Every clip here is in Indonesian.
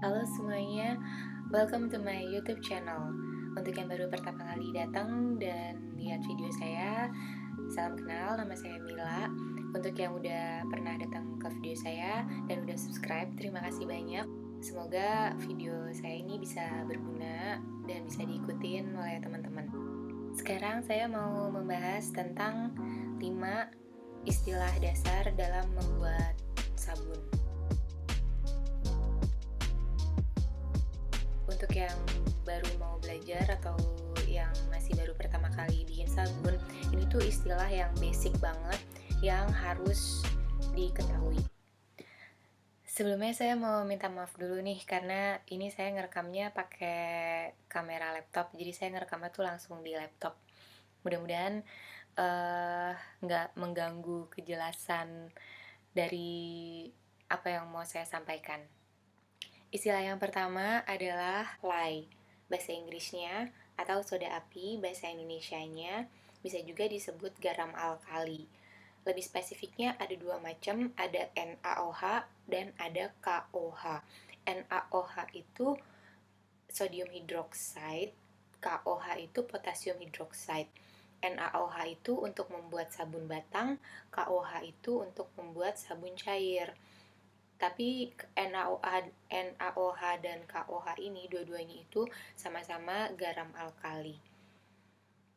Halo semuanya, welcome to my YouTube channel. Untuk yang baru pertama kali datang dan lihat video saya, salam kenal, nama saya Mila. Untuk yang udah pernah datang ke video saya dan udah subscribe, terima kasih banyak. Semoga video saya ini bisa berguna dan bisa diikutin oleh teman-teman. Sekarang saya mau membahas tentang 5 istilah dasar dalam membuat sabun. Untuk yang baru mau belajar atau yang masih baru pertama kali bikin sabun, ini tuh istilah yang basic banget yang harus diketahui. Sebelumnya saya mau minta maaf dulu nih karena ini saya ngerekamnya pakai kamera laptop, jadi saya ngerekamnya tuh langsung di laptop. Mudah-mudahan nggak mengganggu kejelasan dari apa yang mau saya sampaikan. Istilah yang pertama adalah lye, bahasa Inggrisnya, atau soda api, bahasa Indonesianya, bisa juga disebut garam alkali. Lebih spesifiknya ada dua macam, ada NaOH dan ada KOH. NaOH itu sodium hydroxide, KOH itu potassium hydroxide. NaOH itu untuk membuat sabun batang, KOH itu untuk membuat sabun cair. Tapi NaOH dan KOH ini dua-duanya itu sama-sama garam alkali.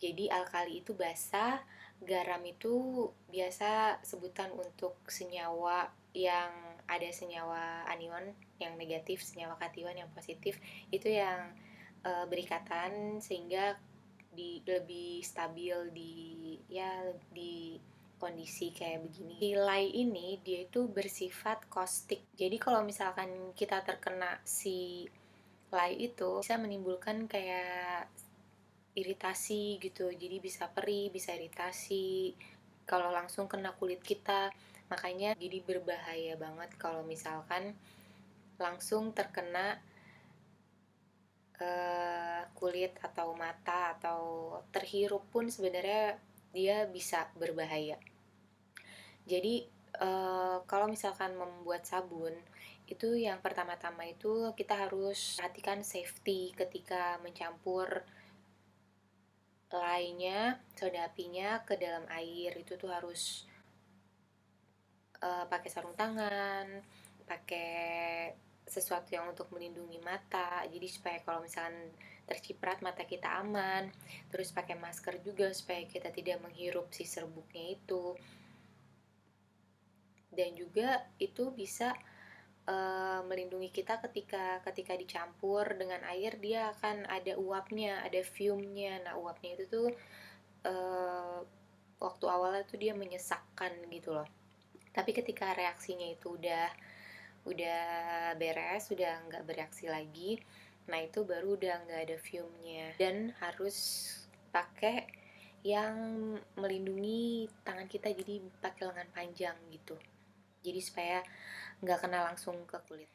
Jadi alkali itu basa, garam itu biasa sebutan untuk senyawa yang ada senyawa anion yang negatif, senyawa kation yang positif itu yang berikatan sehingga lebih stabil di kondisi kayak begini. Lye ini dia itu bersifat caustic. Jadi kalau misalkan kita terkena si lye itu bisa menimbulkan kayak iritasi gitu. Jadi bisa perih, bisa iritasi. Kalau langsung kena kulit kita, makanya jadi berbahaya banget kalau misalkan langsung terkena kulit atau mata atau terhirup pun sebenarnya dia bisa berbahaya. Jadi kalau misalkan membuat sabun itu yang pertama-tama itu kita harus perhatikan safety ketika mencampur lye-nya, soda apinya ke dalam air. Itu tuh harus pakai sarung tangan, pakai sesuatu yang untuk melindungi mata, jadi supaya kalau misalkan terciprat mata kita aman. Terus pakai masker juga supaya kita tidak menghirup si serbuknya itu. Dan juga itu bisa melindungi kita ketika dicampur dengan air, dia akan ada uapnya, ada fume-nya. Nah, uapnya itu tuh waktu awalnya tuh dia menyesakkan gitu loh. Tapi ketika reaksinya itu udah beres, udah nggak bereaksi lagi, nah itu baru udah nggak ada fume-nya. Dan harus pakai yang melindungi tangan kita, jadi pakai lengan panjang gitu. Jadi supaya nggak kena langsung ke kulit.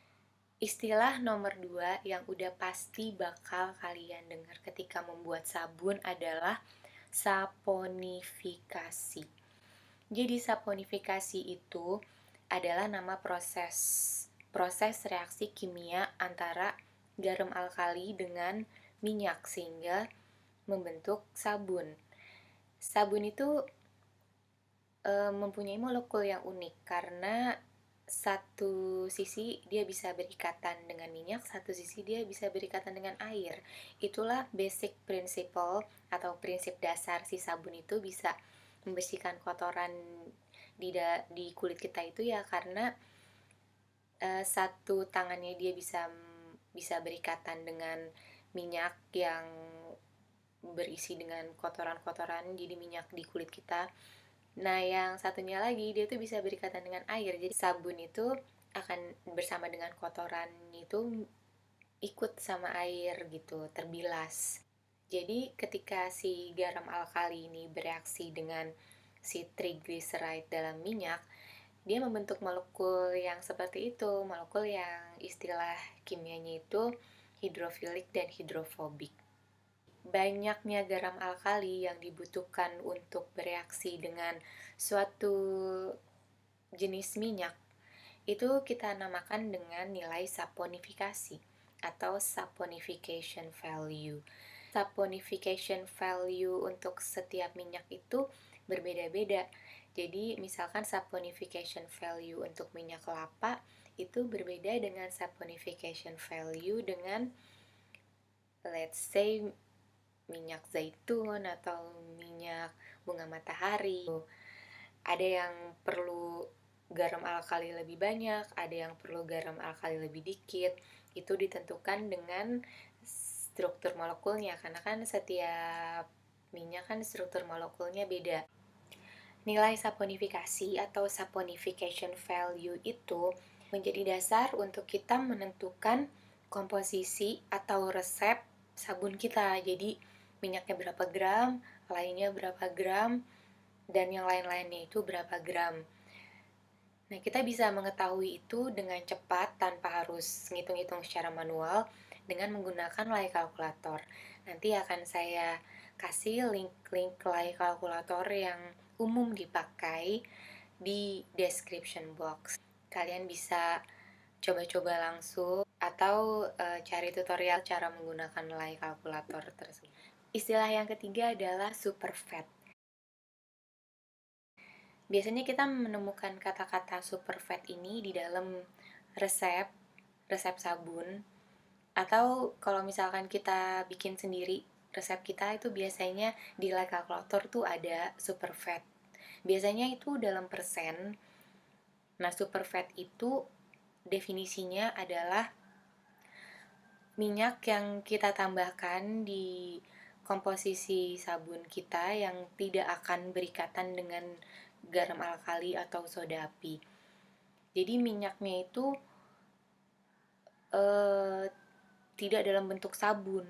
Istilah nomor 2 yang udah pasti bakal kalian dengar ketika membuat sabun adalah saponifikasi. Jadi saponifikasi itu adalah nama proses reaksi kimia antara garam alkali dengan minyak sehingga membentuk sabun. Sabun itu mempunyai molekul yang unik karena satu sisi dia bisa berikatan dengan minyak, satu sisi dia bisa berikatan dengan air. Itulah basic principle atau prinsip dasar si sabun itu bisa membersihkan kotoran di kulit kita itu ya karena satu tangannya dia bisa berikatan dengan minyak yang berisi dengan kotoran-kotoran, jadi minyak di kulit kita. Nah, yang satunya lagi dia tuh bisa berikatan dengan air. Jadi sabun itu akan bersama dengan kotoran itu ikut sama air gitu, terbilas. Jadi ketika si garam alkali ini bereaksi dengan si triglyceride dalam minyak, dia membentuk molekul yang seperti itu, molekul yang istilah kimianya itu hidrofilik dan hidrofobik. Banyaknya garam alkali yang dibutuhkan untuk bereaksi dengan suatu jenis minyak itu kita namakan dengan nilai saponifikasi atau saponification value. Saponification value untuk setiap minyak itu berbeda-beda. Jadi misalkan saponification value untuk minyak kelapa itu berbeda dengan saponification value dengan let's say minyak zaitun atau minyak bunga matahari. Ada yang perlu garam alkali lebih banyak, ada yang perlu garam alkali lebih dikit. Itu ditentukan dengan struktur molekulnya, karena kan setiap minyak kan struktur molekulnya beda. Nilai saponifikasi atau saponification value itu menjadi dasar untuk kita menentukan komposisi atau resep sabun kita. Jadi minyaknya berapa gram, lainnya berapa gram, dan yang lain-lainnya itu berapa gram. Nah, kita bisa mengetahui itu dengan cepat tanpa harus ngitung-ngitung secara manual dengan menggunakan lay kalkulator. Nanti akan saya kasih link-link lay kalkulator yang umum dipakai di description box. Kalian bisa coba-coba langsung atau cari tutorial cara menggunakan lay kalkulator tersebut. Istilah yang ketiga adalah superfat. Biasanya kita menemukan kata-kata superfat ini di dalam resep sabun, atau kalau misalkan kita bikin sendiri resep kita itu biasanya di lay kalkulator tuh ada superfat. Biasanya itu dalam persen. Nah, superfat itu definisinya adalah minyak yang kita tambahkan di komposisi sabun kita yang tidak akan berikatan dengan garam alkali atau soda api. Jadi minyaknya itu tidak dalam bentuk sabun,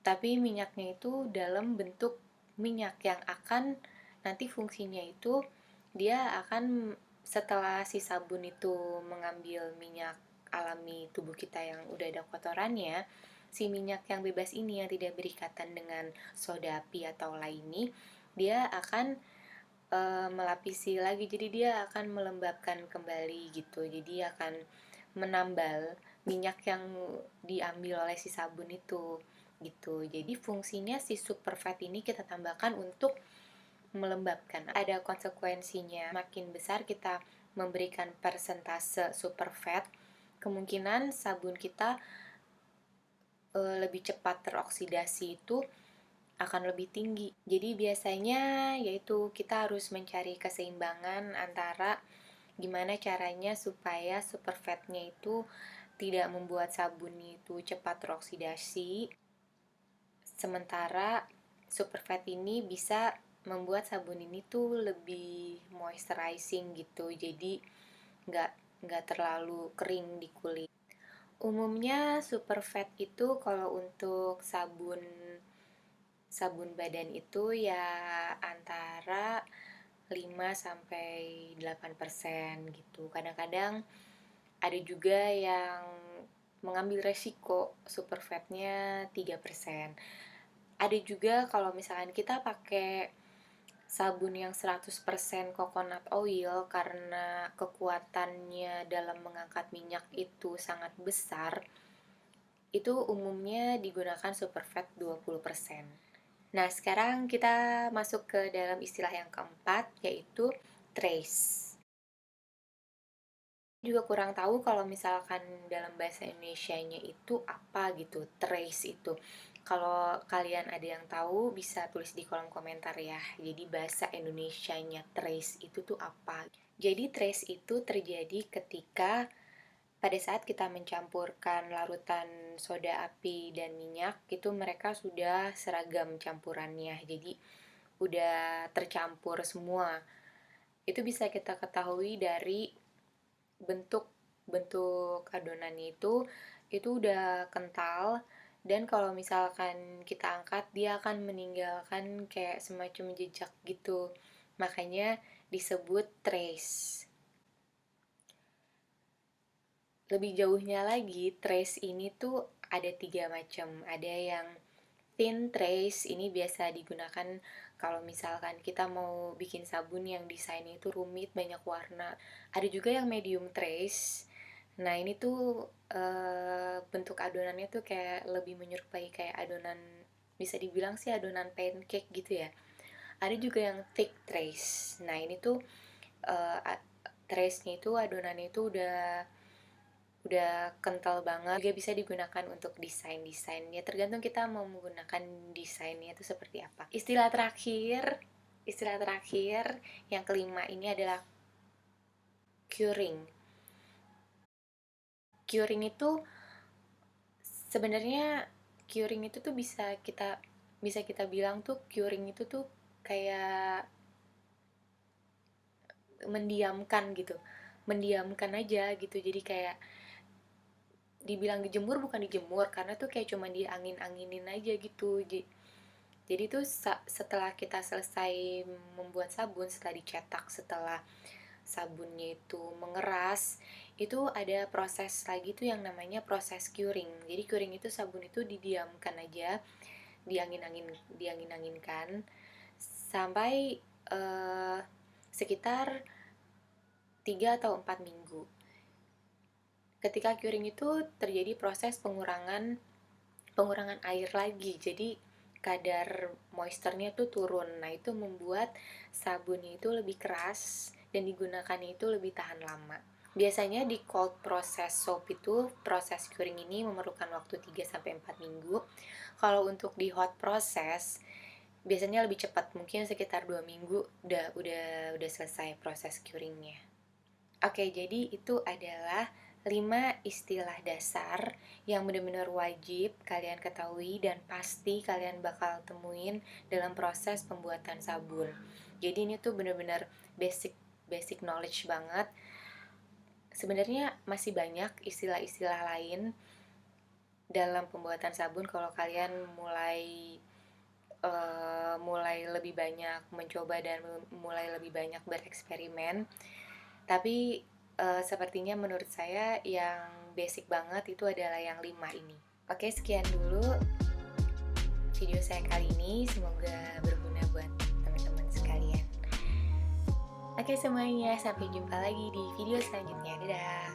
tapi minyaknya itu dalam bentuk minyak yang akan nanti fungsinya itu dia akan setelah si sabun itu mengambil minyak alami tubuh kita yang udah ada kotorannya, si minyak yang bebas ini yang tidak berikatan dengan soda api atau lainnya, dia akan melapisi lagi, jadi dia akan melembabkan kembali gitu, jadi akan menambal minyak yang diambil oleh si sabun itu gitu. Jadi fungsinya si superfat ini kita tambahkan untuk melembabkan. Ada konsekuensinya, makin besar kita memberikan persentase superfat, kemungkinan sabun kita lebih cepat teroksidasi itu akan lebih tinggi. Jadi biasanya yaitu kita harus mencari keseimbangan antara gimana caranya supaya superfatnya itu tidak membuat sabun itu cepat teroksidasi, sementara superfat ini bisa membuat sabun ini tuh lebih moisturizing gitu, jadi nggak terlalu kering di kulit. Umumnya superfat itu kalau untuk sabun badan itu ya antara 5-8% gitu. Kadang-kadang ada juga yang mengambil resiko superfatnya 3%. Ada juga kalau misalkan kita pakai sabun yang 100% coconut oil karena kekuatannya dalam mengangkat minyak itu sangat besar, itu umumnya digunakan superfat 20%. Nah, sekarang kita masuk ke dalam istilah yang keempat, yaitu trace. Juga kurang tahu kalau misalkan dalam bahasa Indonesianya itu apa gitu, trace itu. Kalau kalian ada yang tahu, bisa tulis di kolom komentar ya. Jadi bahasa Indonesianya trace itu tuh apa? Jadi trace itu terjadi ketika pada saat kita mencampurkan larutan soda api dan minyak, itu mereka sudah seragam campurannya. Jadi udah tercampur semua. Itu bisa kita ketahui dari bentuk adonannya itu udah kental, dan kalau misalkan kita angkat dia akan meninggalkan kayak semacam jejak gitu, makanya disebut trace. Lebih jauhnya lagi, trace ini tuh ada 3 macam. Ada yang thin trace, ini biasa digunakan Kalau misalkan kita mau bikin sabun yang desainnya itu rumit, banyak warna. Ada juga yang medium trace. Nah, ini tuh bentuk adonannya tuh kayak lebih menyerupai kayak adonan, bisa dibilang sih adonan pancake gitu ya. Ada juga yang thick trace. Nah, ini tuh trace-nya itu adonannya itu udah kental banget, juga bisa digunakan untuk desain-desain. Ya tergantung kita mau menggunakan desainnya itu seperti apa. Istilah terakhir yang kelima ini adalah curing. Curing itu sebenarnya, curing itu tuh bisa kita bilang tuh curing itu tuh kayak mendiamkan gitu. Mendiamkan aja gitu. Jadi kayak dibilang dijemur bukan dijemur, karena tuh kayak cuma diangin-anginin aja gitu. Jadi tuh setelah kita selesai membuat sabun, setelah dicetak, setelah sabunnya itu mengeras, itu ada proses lagi tuh yang namanya proses curing. Jadi curing itu sabun itu didiamkan aja, diangin-anginkan sampai sekitar 3 atau 4 minggu. Ketika curing itu terjadi proses pengurangan air lagi. Jadi kadar moisturnya tuh turun. Nah, itu membuat sabunnya itu lebih keras dan digunakannya itu lebih tahan lama. Biasanya di cold process soap itu proses curing ini memerlukan waktu 3 sampai 4 minggu. Kalau untuk di hot process biasanya lebih cepat, mungkin sekitar 2 minggu udah selesai proses curingnya. Oke, jadi itu adalah 5 istilah dasar yang benar-benar wajib kalian ketahui dan pasti kalian bakal temuin dalam proses pembuatan sabun. Jadi ini tuh benar-benar basic knowledge banget. Sebenarnya masih banyak istilah-istilah lain dalam pembuatan sabun kalau kalian mulai lebih banyak mencoba dan mulai lebih banyak bereksperimen. Tapi sepertinya menurut saya yang basic banget itu adalah yang 5 ini. Oke, sekian dulu video saya kali ini. Semoga berguna buat teman-teman sekalian. Oke semuanya, sampai jumpa lagi di video selanjutnya. Dadah.